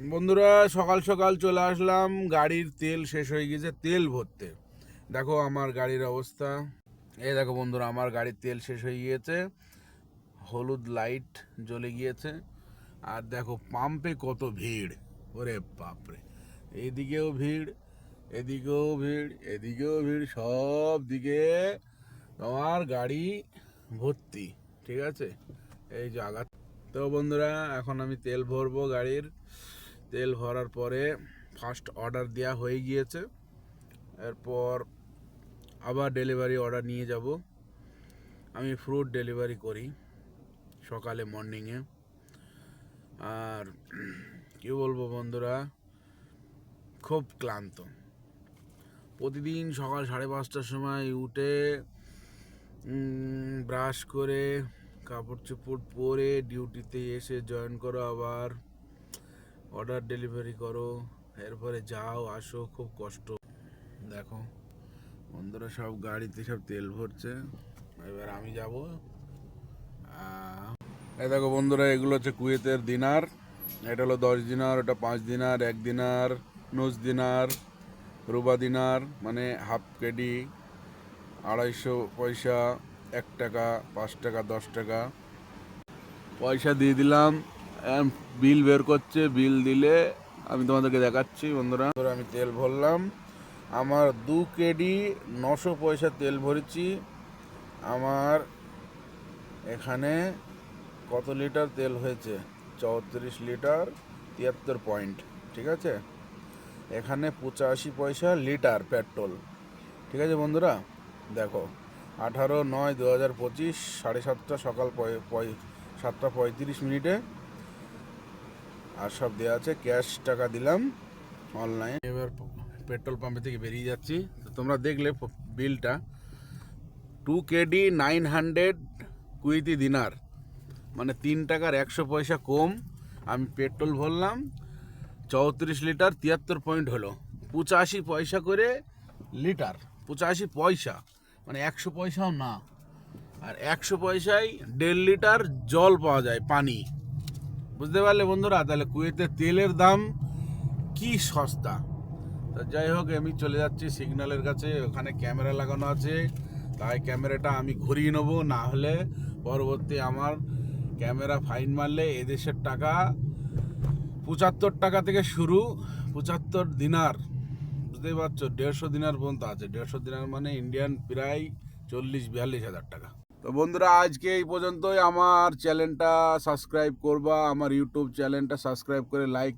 বন্ধুরা, সকাল সকাল চলে আসলাম। গাড়ির তেল শেষ হয়ে গেছে, তেল ভরতে। দেখো আমার গাড়ির অবস্থা। এই দেখো বন্ধুরা, আমার গাড়ির তেল শেষ হয়ে গিয়েছে, হলুদ লাইট জ্বলে গিয়েছে। আর দেখো পাম্পে কত ভিড়, ওরে বাপরে। এইদিকেও ভিড়, এদিকেও ভিড়, এদিকেও ভিড়, সব দিকে তোমার গাড়ি ভর্তি। ঠিক আছে, এই জায়গা। তো বন্ধুরা, এখন আমি তেল ভরবো গাড়ির। তেল ভরার পরে ফার্স্ট অর্ডার দেওয়া হয়ে গিয়েছে। এরপর আবার ডেলিভারি অর্ডার নিয়ে যাব। আমি ফ্রুট ডেলিভারি করি সকালে মর্নিংয়ে। আর কি বলবো বন্ধুরা, খুব ক্লান্ত। প্রতিদিন সকাল 5:30টার সময় উঠে ব্রাশ করে কাপড় চোপড় পরে ডিউটিতে এসে জয়েন করো, আবার অর্ডার ডেলিভারি করো, এরপরে যাও আসো, খুব কষ্ট। দেখো বন্ধুরা, সব গাড়িতে সব তেল ভরছে। এবার আমি যাব। এই দেখো বন্ধুরা, এগুলো হচ্ছে কুয়েতের দিনার। এটা হলো 10 দিনার, ওটা 5 দিনার, 1 দিনার, নুস দিনার, রুবা দিনার, মানে হাফ কেডি, 250 পয়সা, 1 টাকা, 5 টাকা, 10 টাকা। পয়সা দিয়ে দিলাম, বিল বের করছে। বিল দিলে আমি তোমাদেরকে দেখাচ্ছি। বন্ধুরা, আমি তেল ভরলাম। আমার 2 কেডি 900 পয়সা তেল ভরেছি। আমার এখানে কত লিটার তেল হয়েছে? 34 লিটার 73 পয়েন্ট। ঠিক আছে, এখানে 85 পয়সা লিটার পেট্রোল। ঠিক আছে বন্ধুরা, দেখো 18/9/2025, 7:30 সকাল 7:35। আর সব দেওয়া আছে, ক্যাশ টাকা দিলাম অনলাইন। এবার পেট্রোল পাম্পে থেকে বেরিয়ে যাচ্ছি। তো তোমরা দেখলে বিলটা, 2 কেডি 900 কুয়েতি দিনার, মানে 3 টাকার 100 পয়সা কম। আমি পেট্রোল ভরলাম 34 লিটার, 73 পয়েন্ট হলো। 85 পয়সা করে লিটার, 85 পয়সা, মানে 100 পয়সাও না। আর 100 পয়সায় 1.5 লিটার জল পাওয়া যায়, পানি। বুঝতে পারলে বন্ধুরা? তাহলে কুয়েতের তেলের দাম কি সস্তা। তা যাই হোক, আমি চলে যাচ্ছি সিগন্যালের কাছে। ওখানে ক্যামেরা লাগানো আছে, তাই ক্যামেরাটা আমি ঘুরিয়ে নেবো, না হলে পরবর্তী আমার ক্যামেরা ফাইন মারলে এদেশের টাকা 75 টাকা থেকে শুরু। 75 দিনার, বুঝতেই পারছো, 150 দিনার পর্যন্ত আছে। 150 দিনার মানে ইন্ডিয়ান প্রায় 40-42 হাজার টাকা। তো বন্ধুরা, আজকে এই পর্যন্তই। আমার চ্যানেলটা সাবস্ক্রাইব করবা, আমার ইউটিউব চ্যানেলটা সাবস্ক্রাইব করে লাইক